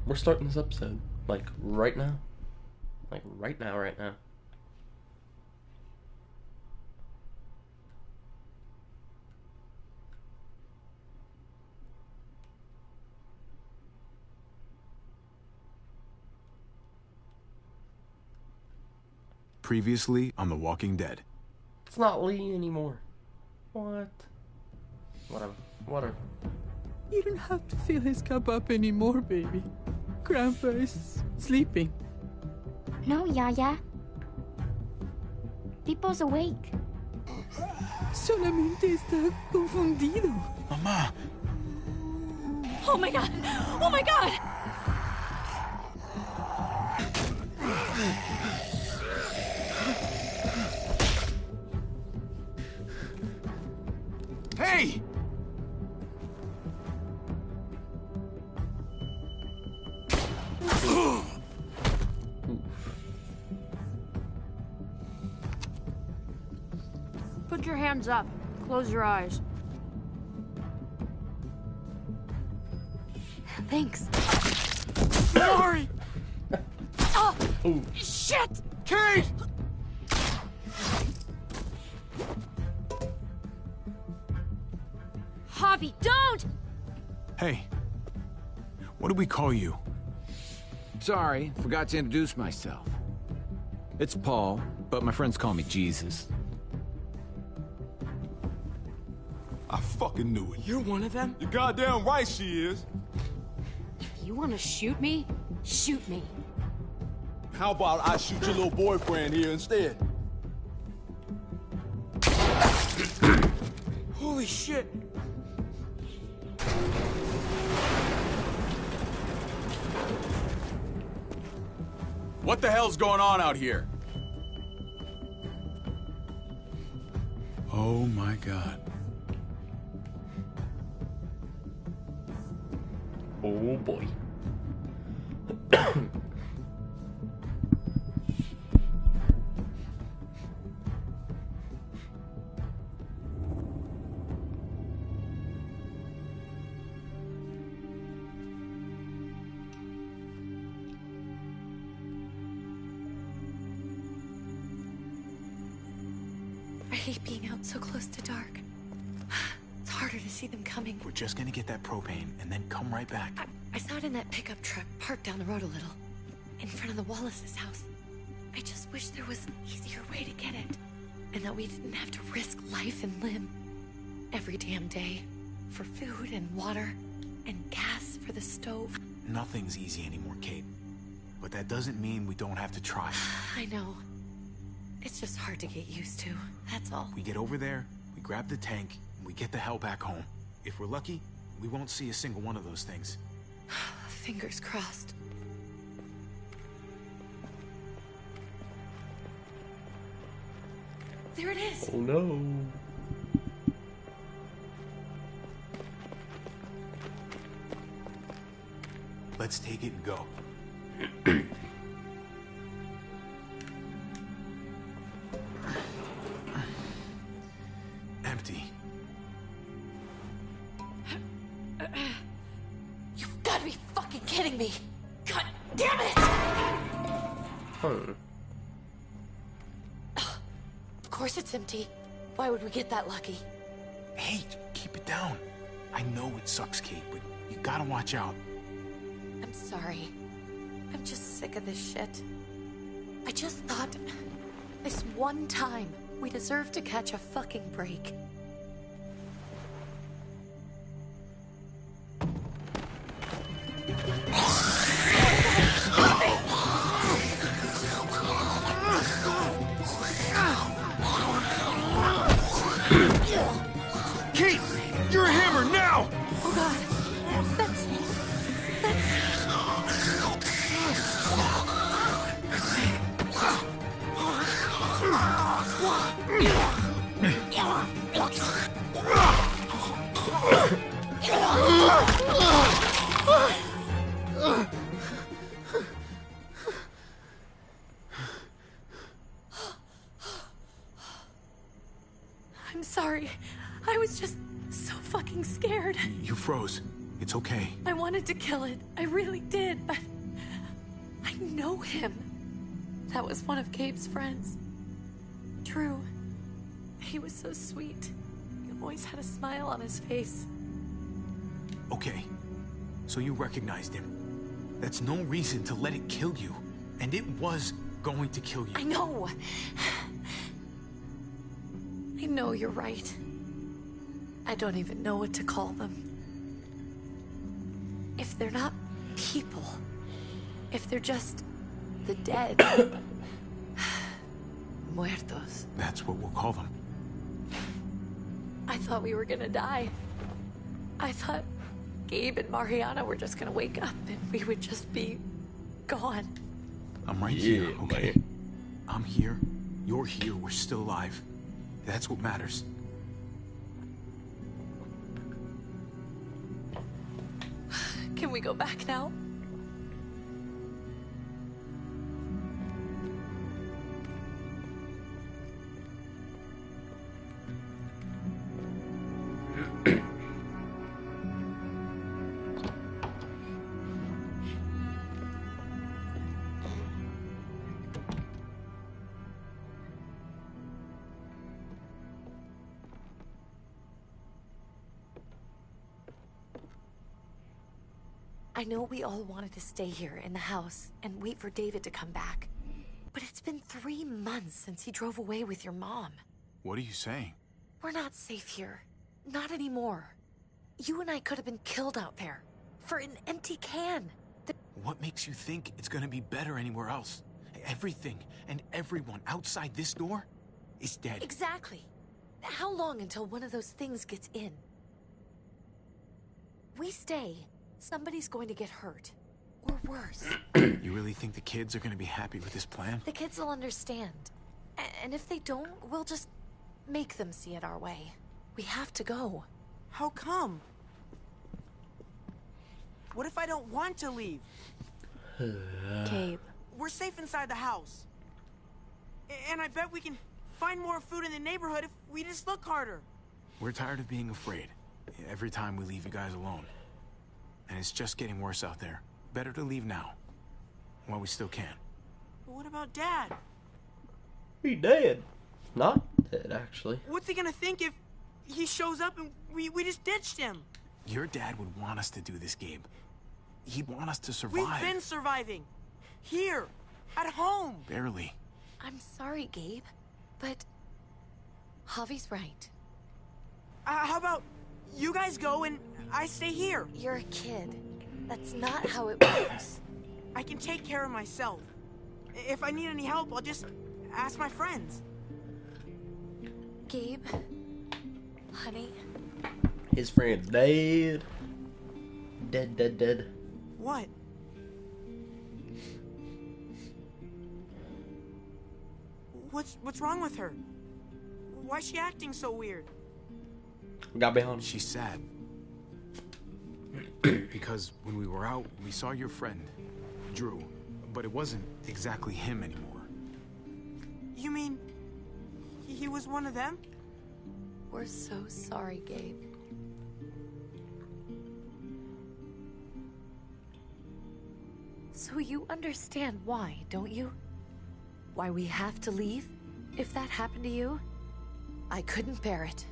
We're starting this episode. Like, right now. Like, right now, right now. Previously on The Walking Dead. It's not Lee anymore. What? Whatever. Whatever. You don't have to fill his cup up anymore, baby. Grandpa is sleeping. No, Yaya. Pipo's awake. Solamente está confundido. Mamá! Oh my god! Oh my god! Hey! Put your hands up. Close your eyes. Thanks. Sorry! Oh! Ooh. Shit! Kate! Javi, don't! Hey. What do we call you? Sorry, forgot to introduce myself. It's Paul, but my friends call me Jesus. I fucking knew it. You're one of them? You're goddamn right she is. If you want to shoot me, shoot me. How about I shoot your little boyfriend here instead? Holy shit! What the hell's going on out here? Oh my god. Oh boy. I hate being out so close to dark. It's harder to see them coming. We're just gonna get that propane and then come right back. I saw it in that pickup truck parked down the road a little, in front of the Wallace's house. I just wish there was an easier way to get it, and that we didn't have to risk life and limb every damn day for food and water and gas for the stove. Nothing's easy anymore, Kate. But that doesn't mean we don't have to try. I know. It's just hard to get used to, that's all. We get over there, we grab the tank, and we get the hell back home. If we're lucky, we won't see a single one of those things. Fingers crossed. There it is! Oh no. Let's take it and go. Empty. You've got to be fucking kidding me! God damn it! Huh. Of course it's empty. Why would we get that lucky? Hey, keep it down. I know it sucks, Kate, but you gotta watch out. I'm sorry. I'm just sick of this shit. I just thought, this one time, we deserve to catch a fucking break. Kate! You're a hammer now! Oh god. That's... I'm sorry. I was just so fucking scared. You froze. It's okay. I wanted to kill it. I really did, but I know him. That was one of Gabe's friends. Drew. He was so sweet. He always had a smile on his face. Okay. So you recognized him. That's no reason to let it kill you. And it was going to kill you. I know. I know you're right. I don't even know what to call them. If they're not people, if they're just the dead, muertos. That's what we'll call them. I thought we were gonna die. I thought Gabe and Mariana were just gonna wake up and we would just be gone. I'm right here, okay? I'm here. You're here. We're still alive. That's what matters. Can we go back now? I know we all wanted to stay here in the house and wait for David to come back. But it's been 3 months since he drove away with your mom. What are you saying? We're not safe here. Not anymore. You and I could have been killed out there. For an empty can. What makes you think it's gonna be better anywhere else? Everything and everyone outside this door is dead. Exactly. How long until one of those things gets in? We stay. Somebody's going to get hurt. Or worse. You really think the kids are gonna be happy with this plan? The kids will understand. And if they don't, we'll just make them see it our way. We have to go. How come? What if I don't want to leave? Gabe. We're safe inside the house. And I bet we can find more food in the neighborhood if we just look harder. We're tired of being afraid. Every time we leave you guys alone. And it's just getting worse out there. Better to leave now. While we still can. But what about Dad? He dead. Not dead, actually. What's he gonna think if he shows up and we just ditched him? Your dad would want us to do this, Gabe. He'd want us to survive. We've been surviving. Here. At home. Barely. I'm sorry, Gabe. But Javi's right. How about you guys go and I stay here? You're a kid. That's not how it works. I can take care of myself. If I need any help, I'll just ask my friends. Gabe, honey. His friend's dead. Dead. What? What's wrong with her? Why's she acting so weird? Got behind. She's sad. Because when we were out, we saw your friend, Drew. But it wasn't exactly him anymore. You mean he was one of them? We're so sorry, Gabe. So you understand why, don't you? Why we have to leave? If that happened to you, I couldn't bear it.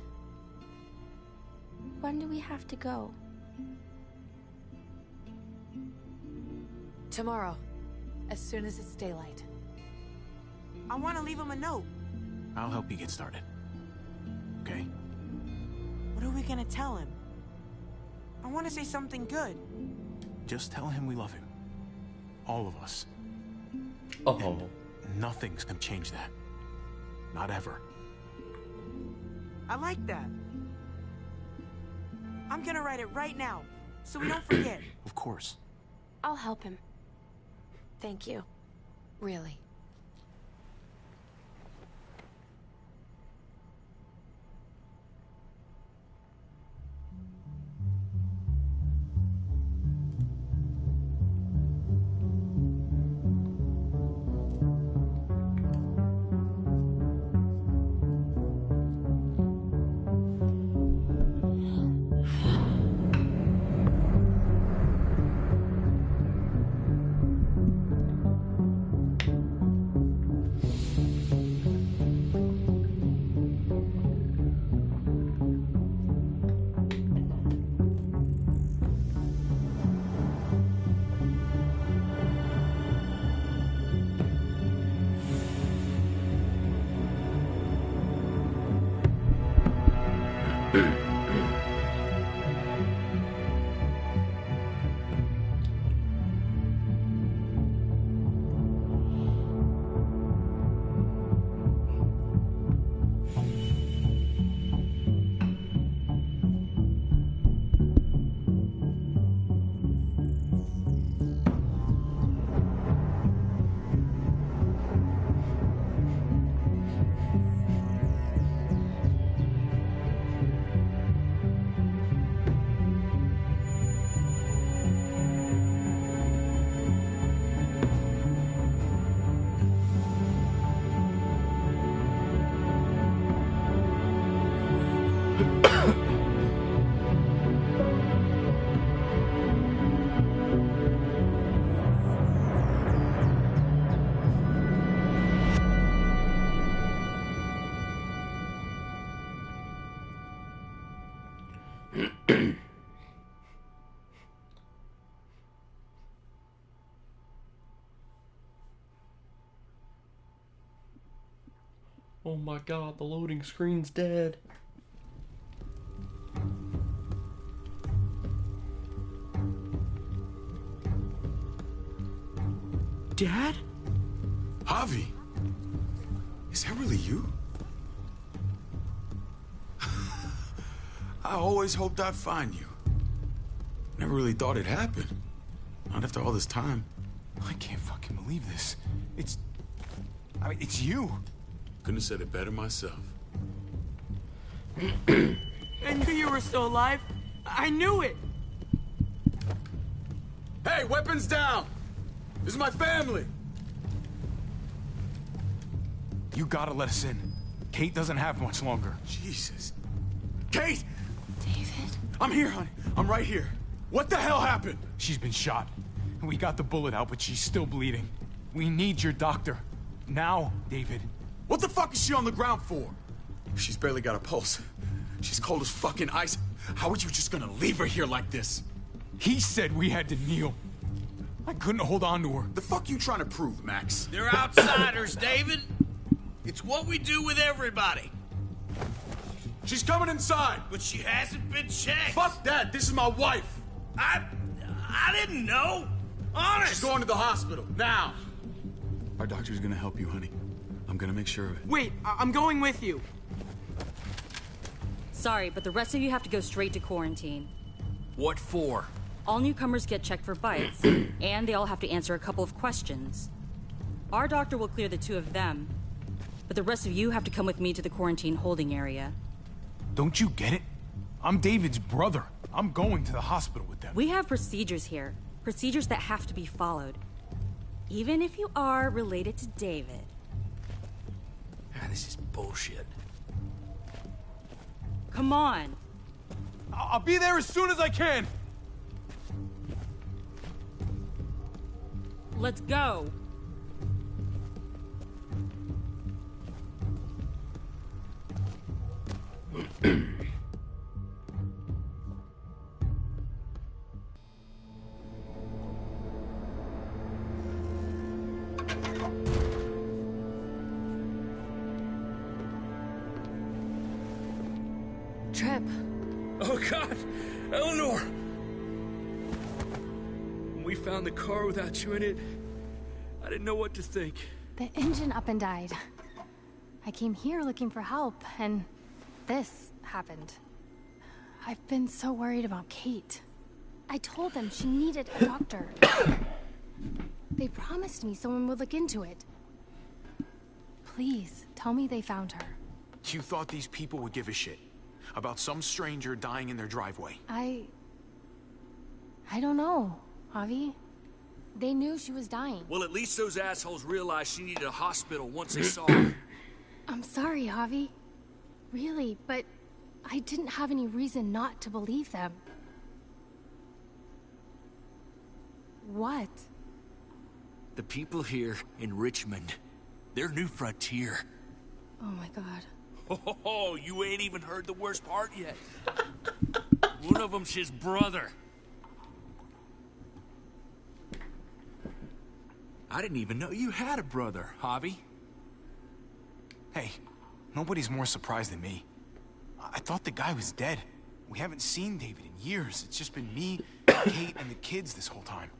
When do we have to go? Tomorrow, as soon as it's daylight. I want to leave him a note. I'll help you get started. Okay? What are we gonna tell him? I want to say something good. Just tell him we love him. All of us. Oh. And nothing's gonna change that. Not ever. I like that. I'm gonna write it right now, so we don't forget. Of course. I'll help him. Thank you. Really. Oh my god, the loading screen's dead. Dad? Javi, is that really you? I always hoped I'd find you. Never really thought it'd happen. Not after all this time. I can't fucking believe this. It's you. Couldn't have said it better myself. I knew you were still alive. I knew it. Hey, weapons down! This is my family! You gotta let us in. Kate doesn't have much longer. Jesus. Kate! David? I'm here, honey. I'm right here. What the hell happened? She's been shot. We got the bullet out, but she's still bleeding. We need your doctor. Now, David. What the fuck is she on the ground for? She's barely got a pulse. She's cold as fucking ice. How are you just gonna leave her here like this? He said we had to kneel. I couldn't hold on to her. The fuck you trying to prove, Max? They're outsiders, David. It's what we do with everybody. She's coming inside. But she hasn't been checked. Fuck that. This is my wife. I didn't know. Honest. She's going to the hospital now. Our doctor's gonna help you, honey. I'm gonna make sure of it. Wait, I'm going with you. Sorry, but the rest of you have to go straight to quarantine. What for? All newcomers get checked for bites, and they all have to answer a couple of questions. Our doctor will clear the two of them, but the rest of you have to come with me to the quarantine holding area. Don't you get it? I'm David's brother. I'm going to the hospital with them. We have procedures here. Procedures that have to be followed. Even if you are related to David. This is bullshit. Come on. I'll be there as soon as I can. Let's go. Trip. Oh, God! Eleanor! When we found the car without you in it, I didn't know what to think. The engine up and died. I came here looking for help, and this happened. I've been so worried about Kate. I told them she needed a doctor. They promised me someone would look into it. Please, tell me they found her. You thought these people would give a shit about some stranger dying in their driveway? I don't know, Javi. They knew she was dying. Well, at least those assholes realized she needed a hospital once they saw her. I'm sorry, Javi. Really, but I didn't have any reason not to believe them. What? The people here in Richmond, their new frontier. Oh my god. Oh, you ain't even heard the worst part yet. One of them's his brother. I didn't even know you had a brother, Javi. Hey, nobody's more surprised than me. I thought the guy was dead. We haven't seen David in years. It's just been me, Kate, and the kids this whole time.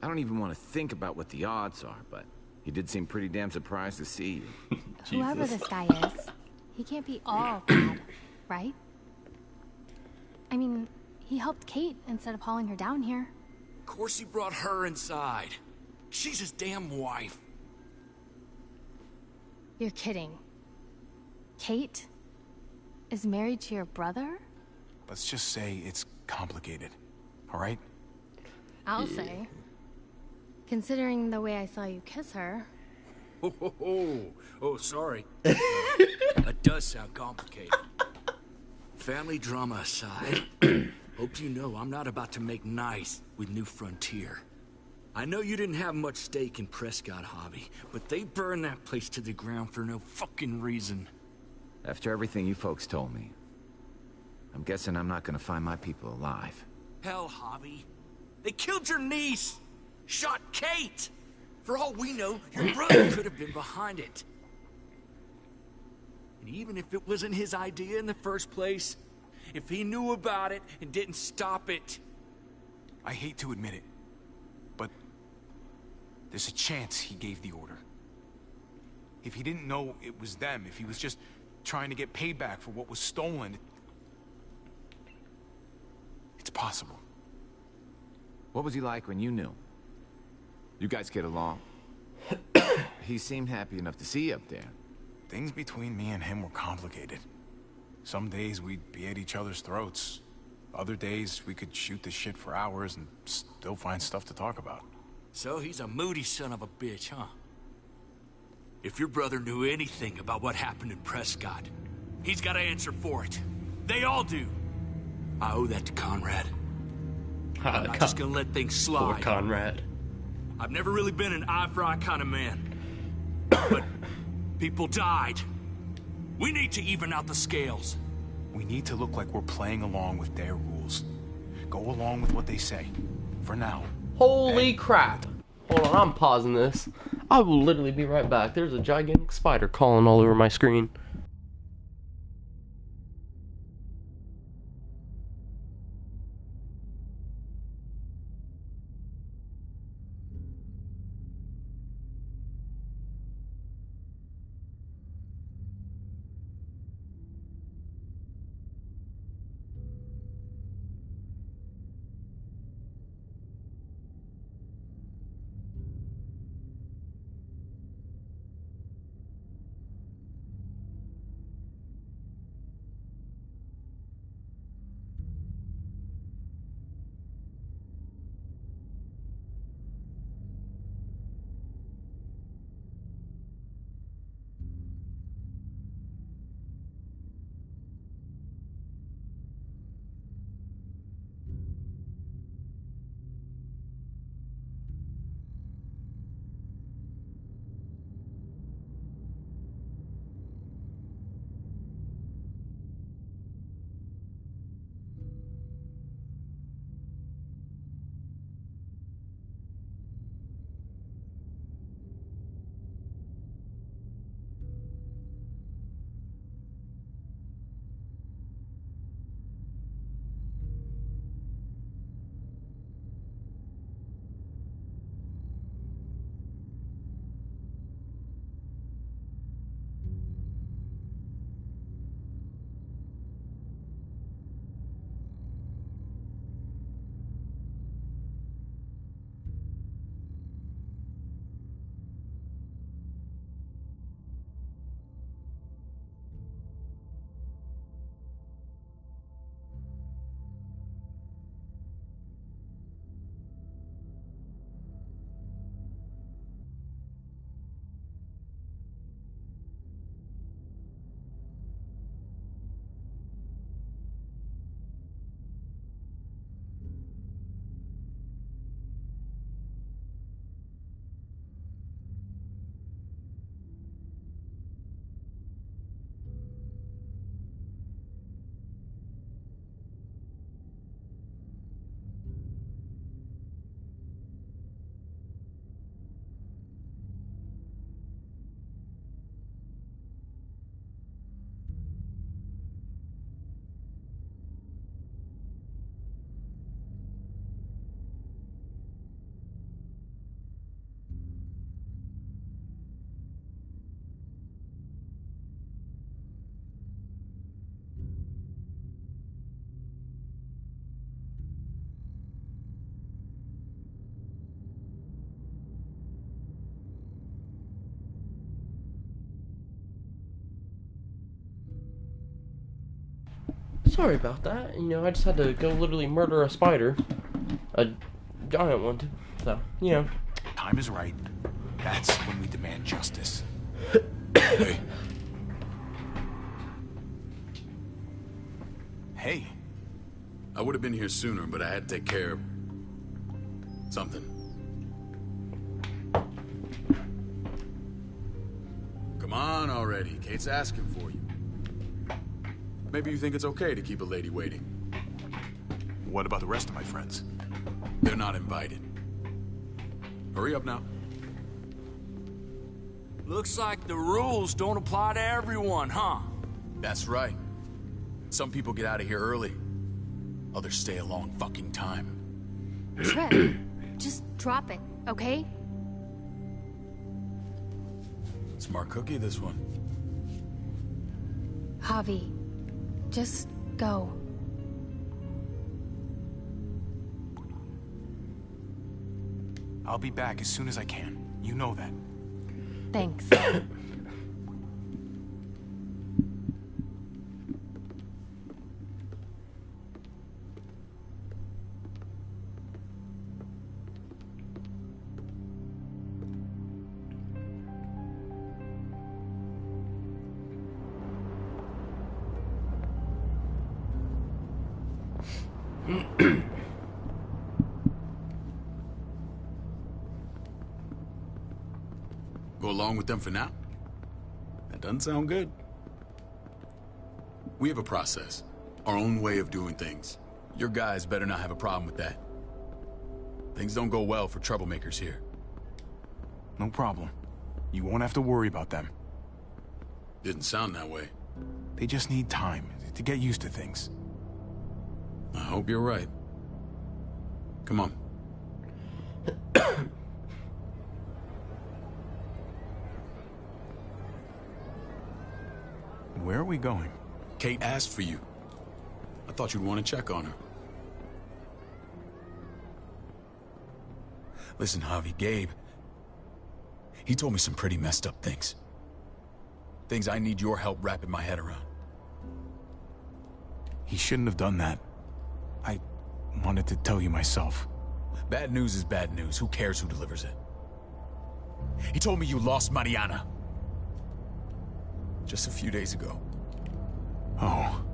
I don't even want to think about what the odds are, but he did seem pretty damn surprised to see you. Whoever this guy is, he can't be all bad, right? I mean, he helped Kate instead of hauling her down here. Of course he brought her inside. She's his damn wife. You're kidding. Kate is married to your brother? Let's just say it's complicated, all right? I'll say. Considering the way I saw you kiss her. Oh, sorry. That does sound complicated. Family drama aside, hope you know I'm not about to make nice with New Frontier. I know you didn't have much stake in Prescott, Javi, but they burned that place to the ground for no fucking reason. After everything you folks told me, I'm guessing I'm not gonna find my people alive. Hell, Javi. They killed your niece! Shot Kate! For all we know, your brother could have been behind it. And even if it wasn't his idea in the first place, if he knew about it and didn't stop it... I hate to admit it, but there's a chance he gave the order. If he didn't know it was them, if he was just trying to get payback for what was stolen, it's possible. What was he like when you knew? You guys get along? He seemed happy enough to see you up there. Things between me and him were complicated. Some days we'd be at each other's throats. Other days we could shoot the shit for hours and still find stuff to talk about. So he's a moody son of a bitch, huh? If your brother knew anything about what happened in Prescott, he's got to answer for it. They all do. I owe that to Conrad. I'm not just gonna let things slide. Poor Conrad. I've never really been an eye-for-eye kind of man. But people died. We need to even out the scales. We need to look like we're playing along with their rules. Go along with what they say. For now. Holy crap. Hold on, I'm pausing this. I will literally be right back. There's a gigantic spider crawling all over my screen. Sorry about that. You know, I just had to go literally murder a spider. A giant one, too. So, you know. Time is right. That's when we demand justice. Hey. Hey. I would have been here sooner, but I had to take care of something. Come on already. Kate's asking for you. Maybe you think it's okay to keep a lady waiting. What about the rest of my friends? They're not invited. Hurry up now. Looks like the rules don't apply to everyone, huh? That's right. Some people get out of here early. Others stay a long fucking time. Trip, just drop it, okay? Smart cookie, this one. Javi, just go. I'll be back as soon as I can. You know that. Thanks. Go along with them for now? That doesn't sound good. We have a process, our own way of doing things. Your guys better not have a problem with that. Things don't go well for troublemakers here. No problem. You won't have to worry about them. Didn't sound that way. They just need time to get used to things. I hope you're right. Come on. Where are we going? Kate asked for you. I thought you'd want to check on her. Listen, Javi, Gabe... he told me some pretty messed up things. Things I need your help wrapping my head around. He shouldn't have done that. I wanted to tell you myself. Bad news is bad news. Who cares who delivers it? He told me you lost Mariana. Just a few days ago. Oh.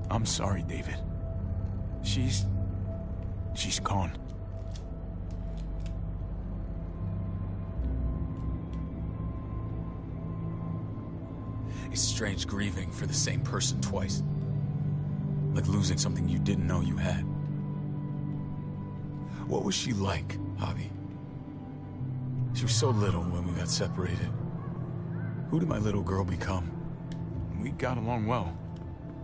I'm sorry, David. She's gone. It's strange grieving for the same person twice. Like losing something you didn't know you had. What was she like, Javi? She was so little when we got separated. Who did my little girl become? We got along well.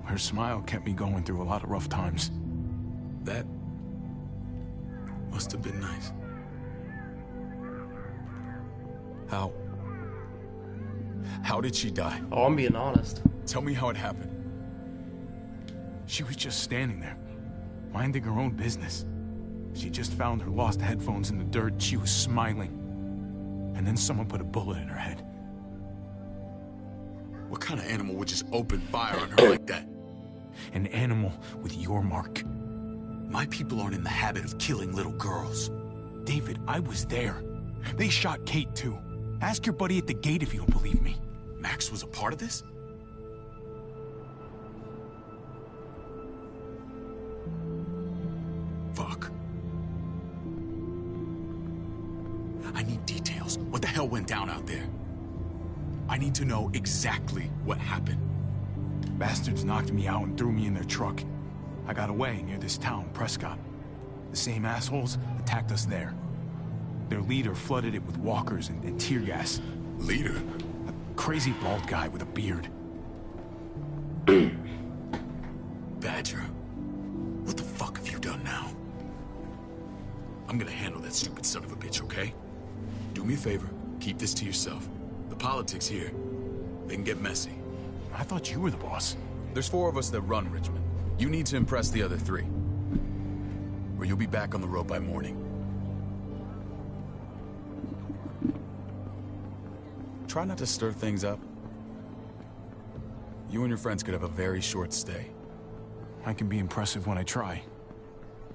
Her smile kept me going through a lot of rough times. That must have been nice. How did she die? Oh, I'm being honest. Tell me how it happened. She was just standing there, minding her own business. She just found her lost headphones in the dirt. She was smiling. And then someone put a bullet in her head. What kind of animal would just open fire on her like that? An animal with your mark. My people aren't in the habit of killing little girls. David, I was there. They shot Kate too. Ask your buddy at the gate if you don't believe me. Max was a part of this? Fuck. I need details. What the hell went down out there? I need to know exactly what happened. Bastards knocked me out and threw me in their truck. I got away near this town, Prescott. The same assholes attacked us there. Their leader flooded it with walkers and tear gas. Leader? A crazy bald guy with a beard. Badger, what the fuck have you done now? I'm gonna handle that stupid son of a bitch, okay? Do me a favor, keep this to yourself. The politics here, they can get messy. I thought you were the boss. There's 4 of us that run Richmond. You need to impress the other 3. Or you'll be back on the road by morning. Try not to stir things up. You and your friends could have a very short stay. I can be impressive when I try.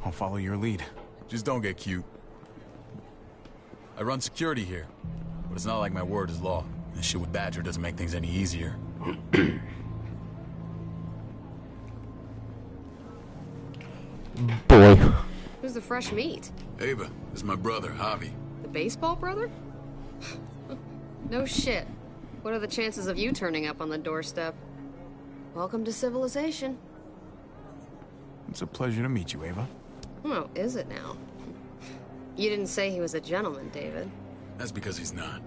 I'll follow your lead. Just don't get cute. I run security here, but it's not like my word is law. This shit with Badger doesn't make things any easier. Boy. Who's the fresh meat? Ava, this is my brother, Javi. The baseball brother? No shit. What are the chances of you turning up on the doorstep? Welcome to civilization. It's a pleasure to meet you, Ava. Oh, is it now? You didn't say he was a gentleman, David. That's because he's not.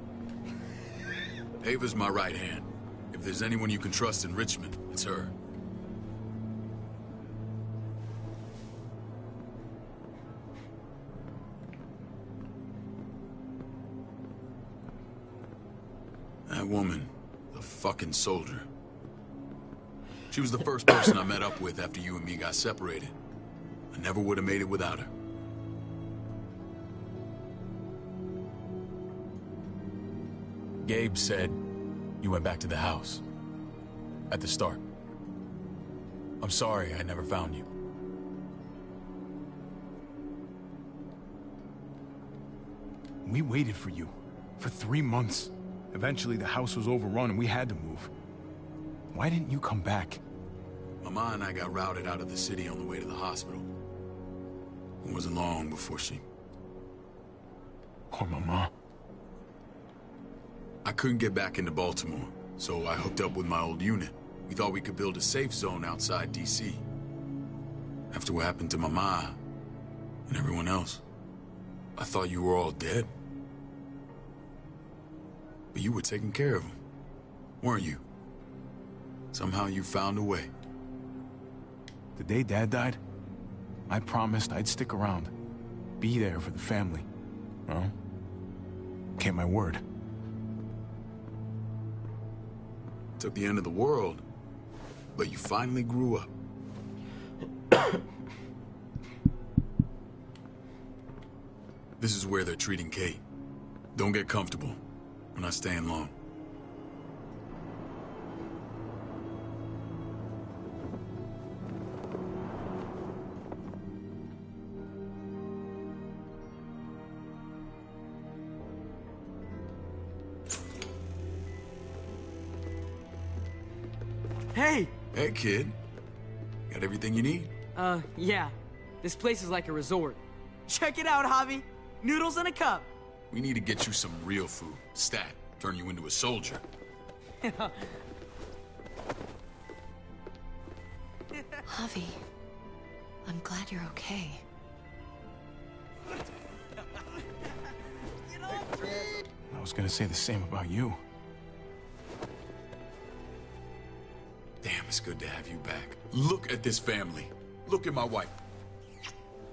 Ava's my right hand. If there's anyone you can trust in Richmond, it's her. That woman, the fucking soldier. She was the first person I met up with after you and me got separated. I never would have made it without her. Gabe said you went back to the house. At the start. I'm sorry I never found you. We waited for you. For 3 months. Eventually the house was overrun and we had to move. Why didn't you come back? Mama and I got routed out of the city on the way to the hospital. It wasn't long before she... Poor Mama. I couldn't get back into Baltimore, so I hooked up with my old unit. We thought we could build a safe zone outside D.C. After what happened to Mama and everyone else, I thought you were all dead. But you were taking care of them, weren't you? Somehow you found a way. The day Dad died, I promised I'd stick around. Be there for the family. Well, kept my word. Took the end of the world, but you finally grew up. This is where they're treating Kate. Don't get comfortable. We're not staying long. Hey! Hey, kid. Got everything you need? Yeah. This place is like a resort. Check it out, Javi. Noodles in a cup. We need to get you some real food. Stat. Turn you into a soldier. Javi, I'm glad you're okay. I was gonna say the same about you. Damn, it's good to have you back. Look at this family. Look at my wife.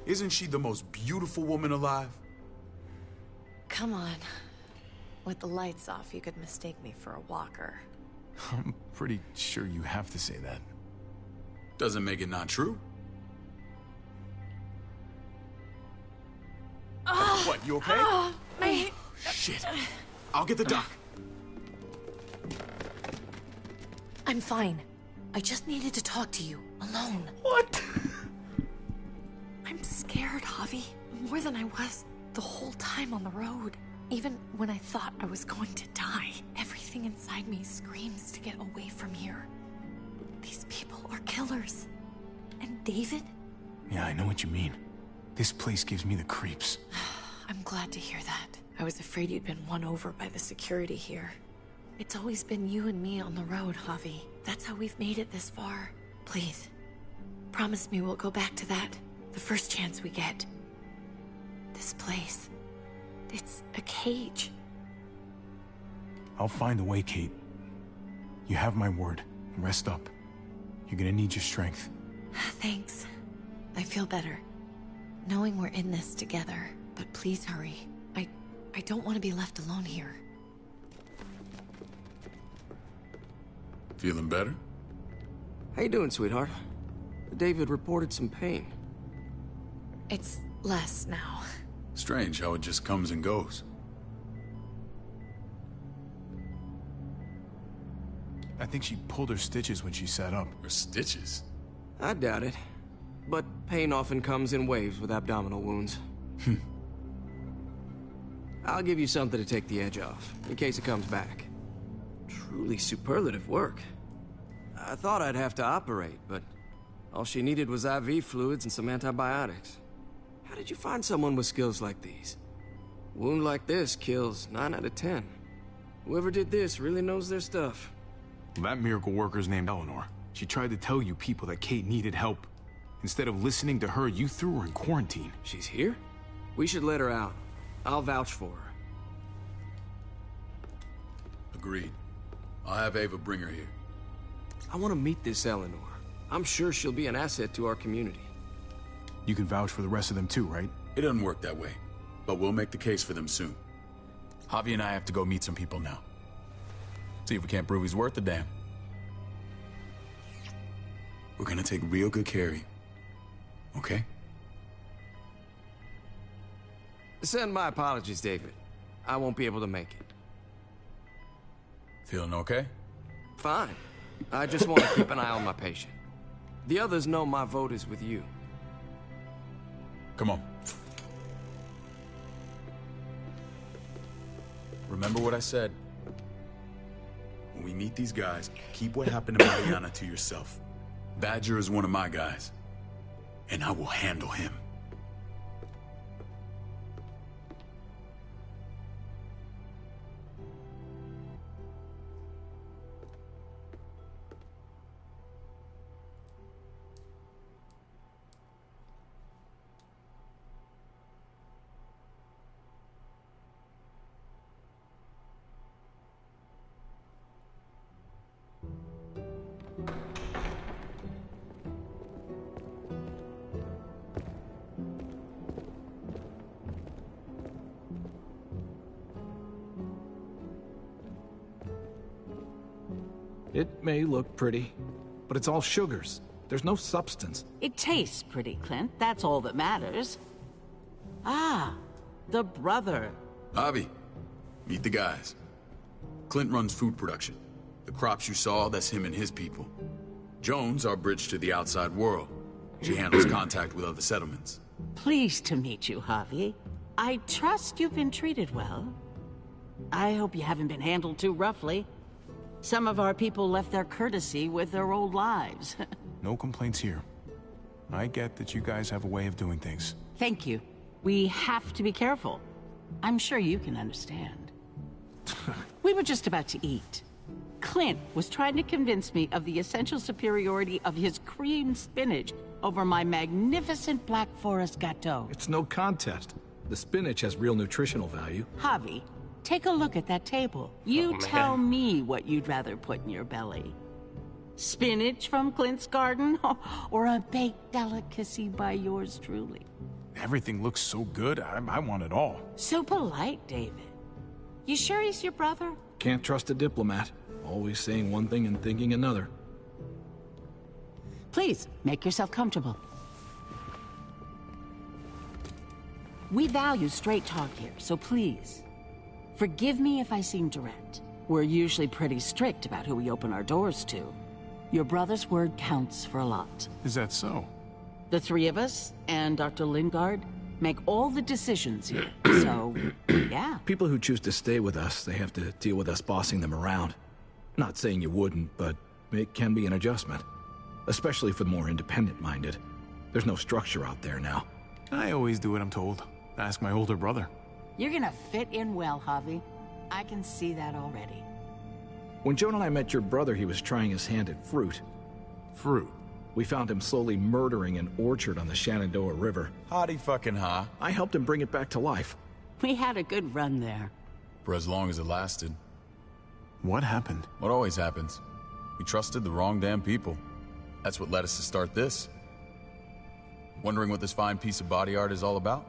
Isn't she the most beautiful woman alive? Come on. With the lights off, you could mistake me for a walker. I'm pretty sure you have to say that. Doesn't make it not true. What, you okay? My... Shit. I'll get the doc. I'm fine. I just needed to talk to you, alone. What? I'm scared, Javi. More than I was the whole time on the road. Even when I thought I was going to die, everything inside me screams to get away from here. These people are killers. And David? Yeah, I know what you mean. This place gives me the creeps. I'm glad to hear that. I was afraid you'd been won over by the security here. It's always been you and me on the road, Javi. That's how we've made it this far. Please, promise me we'll go back to that the first chance we get. This place, it's a cage. I'll find a way, Kate. You have my word. Rest up. You're gonna need your strength. Thanks. I feel better. Knowing we're in this together. But please hurry. I don't want to be left alone here. Feeling better? How you doing, sweetheart? David reported some pain. It's less now. Strange how it just comes and goes. I think she pulled her stitches when she sat up. Her stitches? I doubt it. But pain often comes in waves with abdominal wounds. I'll give you something to take the edge off, in case it comes back. Truly superlative work. I thought I'd have to operate, but all she needed was IV fluids and some antibiotics. How did you find someone with skills like these? A wound like this kills 9 out of 10. Whoever did this really knows their stuff. That miracle worker's named Eleanor. She tried to tell you people that Kate needed help. Instead of listening to her, you threw her in quarantine. She's here? We should let her out. I'll vouch for her. Agreed. I'll have Ava bring her here. I want to meet this Eleanor. I'm sure she'll be an asset to our community. You can vouch for the rest of them too, right? It doesn't work that way, but we'll make the case for them soon. Javi and I have to go meet some people now. See if we can't prove he's worth a damn. We're gonna take real good care of you. Okay? Send my apologies, David. I won't be able to make it. Feeling okay? Fine. I just want to keep an eye on my patient. The others know my vote is with you. Come on. Remember what I said. When we meet these guys, keep what happened to Mariana to yourself. Badger is one of my guys, and I will handle him. It may look pretty, but it's all sugars. There's no substance. It tastes pretty, Clint. That's all that matters. Ah, the brother. Javi, meet the guys. Clint runs food production. The crops you saw, that's him and his people. Jones, our bridge to the outside world. She handles contact with other settlements. Pleased to meet you, Javi. I trust you've been treated well. I hope you haven't been handled too roughly. Some of our people left their courtesy with their old lives. No complaints here. I get that you guys have a way of doing things. Thank you. We have to be careful. I'm sure you can understand. We were just about to eat. Clint was trying to convince me of the essential superiority of his creamed spinach over my magnificent Black Forest gâteau. It's no contest. The spinach has real nutritional value. Javi, take a look at that table. You tell me what you'd rather put in your belly. Spinach from Clint's garden, or a baked delicacy by yours truly? Everything looks so good, I want it all. So polite, David. You sure he's your brother? Can't trust a diplomat. Always saying one thing and thinking another. Please, make yourself comfortable. We value straight talk here, so please, forgive me if I seem direct. We're usually pretty strict about who we open our doors to. Your brother's word counts for a lot. Is that so? The three of us, and Dr. Lingard, make all the decisions here, so, yeah. People who choose to stay with us, they have to deal with us bossing them around. Not saying you wouldn't, but it can be an adjustment. Especially for the more independent-minded. There's no structure out there now. I always do what I'm told. Ask my older brother. You're gonna fit in well, Javi. I can see that already. When Joan and I met your brother, he was trying his hand at fruit. Fruit? We found him slowly murdering an orchard on the Shenandoah River. Howdy fucking ha. I helped him bring it back to life. We had a good run there. For as long as it lasted. What happened? What always happens. We trusted the wrong damn people. That's what led us to start this. Wondering what this fine piece of body art is all about?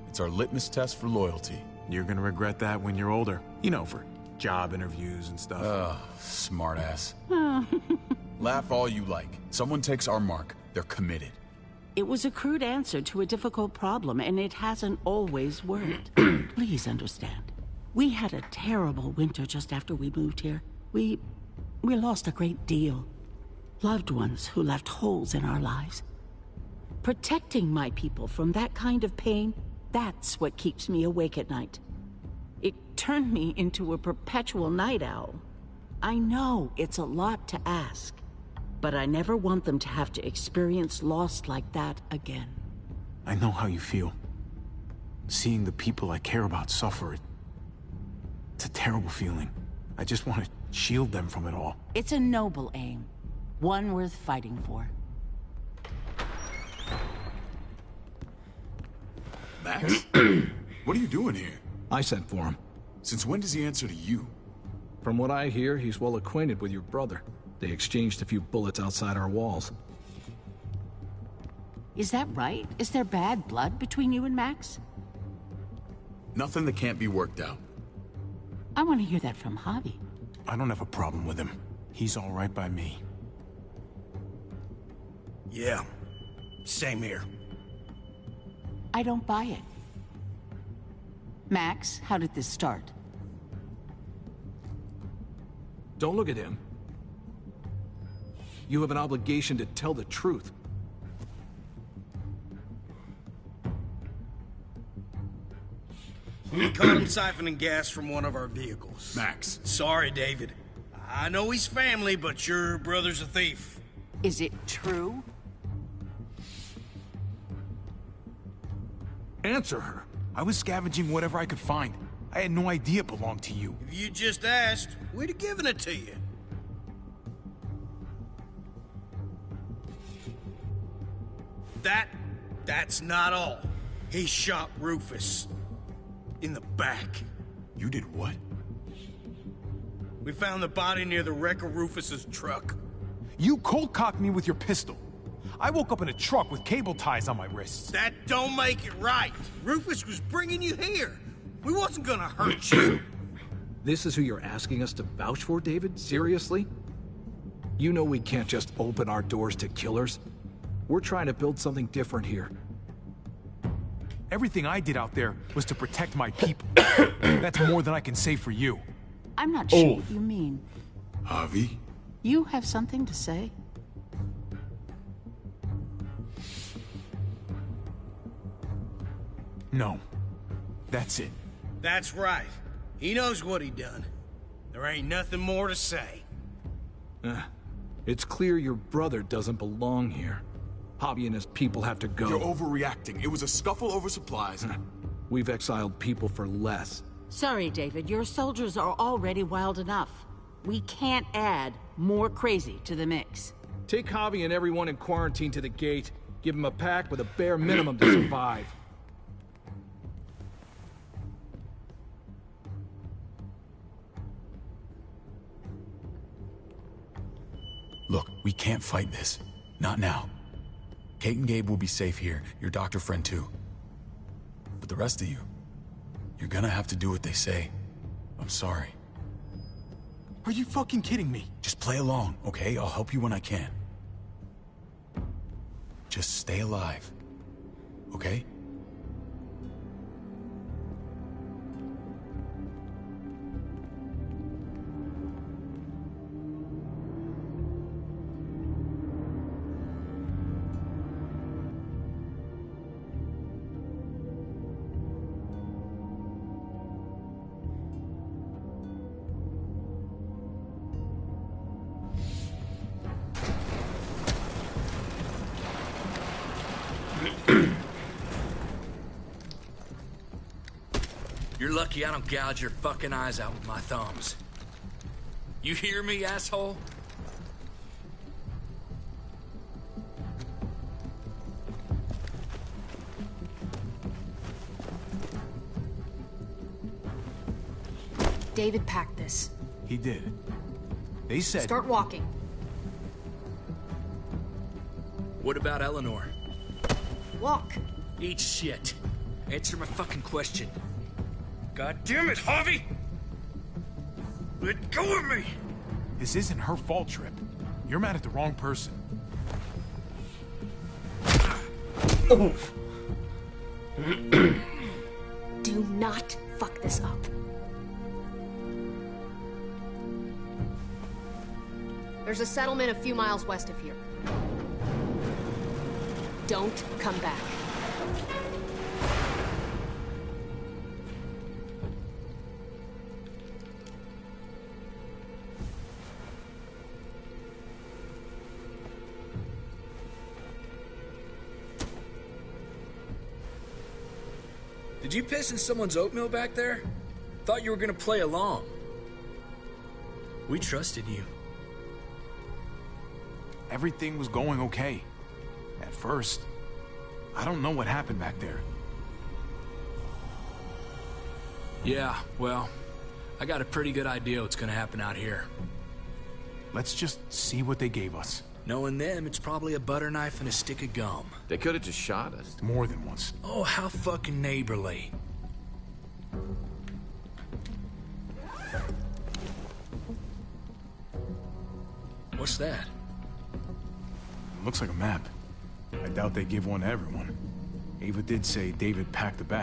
It's our litmus test for loyalty. You're gonna regret that when you're older. You know, for job interviews and stuff. Ugh, smartass. Laugh all you like. Someone takes our mark, they're committed. It was a crude answer to a difficult problem, and it hasn't always worked. Please understand. We had a terrible winter just after we moved here. We lost a great deal. Loved ones who left holes in our lives. Protecting my people from that kind of pain, that's what keeps me awake at night. It turned me into a perpetual night owl. I know it's a lot to ask, but I never want them to have to experience loss like that again. I know how you feel. Seeing the people I care about suffer, it's a terrible feeling. I just want to shield them from it all. It's a noble aim. One worth fighting for. Max? What are you doing here? I sent for him. Since when does he answer to you? From what I hear, he's well acquainted with your brother. They exchanged a few bullets outside our walls. Is that right? Is there bad blood between you and Max? Nothing that can't be worked out. I want to hear that from Javi. I don't have a problem with him. He's all right by me. Yeah, same here. I don't buy it. Max, how did this start? Don't look at him. You have an obligation to tell the truth. We caught him siphoning gas from one of our vehicles. Max. Sorry, David. I know he's family, but your brother's a thief. Is it true? Answer her. I was scavenging whatever I could find. I had no idea it belonged to you. If you just asked, we'd have given it to you. That's not all. He shot Rufus. In the back. You did what? We found the body near the wreck of Rufus's truck. You cold-cocked me with your pistol. I woke up in a truck with cable ties on my wrists. That don't make it right. Rufus was bringing you here. We wasn't gonna hurt you. This is who you're asking us to vouch for, David? Seriously? You know we can't just open our doors to killers. We're trying to build something different here. Everything I did out there was to protect my people. That's more than I can say for you. I'm not sure what you mean. Javi? You have something to say? No. That's it. That's right. He knows what he done. There ain't nothing more to say. It's clear your brother doesn't belong here. Javi and his people have to go. You're overreacting. It was a scuffle over supplies. We've exiled people for less. Sorry, David. Your soldiers are already wild enough. We can't add more crazy to the mix. Take Javi and everyone in quarantine to the gate. Give them a pack with a bare minimum to survive. Look, we can't fight this. Not now. Kate and Gabe will be safe here, your doctor friend too. But the rest of you, you're gonna have to do what they say. I'm sorry. Are you fucking kidding me? Just play along, okay? I'll help you when I can. Just stay alive, okay? You're lucky I don't gouge your fucking eyes out with my thumbs. You hear me, asshole? David packed this. He did. They said... Start walking. What about Eleanor? Walk. Eat shit. Answer my fucking question. God damn it, Javi! Let go of me! This isn't her fault, Trip. You're mad at the wrong person. Do not fuck this up. There's a settlement a few miles west of here. Don't come back. Did you piss in someone's oatmeal back there? Thought you were gonna play along. We trusted you. Everything was going okay. At first. I don't know what happened back there. Yeah, well, I got a pretty good idea what's gonna happen out here. Let's just see what they gave us. Knowing them, it's probably a butter knife and a stick of gum. They could have just shot us. More than once. Oh, how fucking neighborly. What's that? Looks like a map. I doubt they give one to everyone. Ava did say David packed the bag.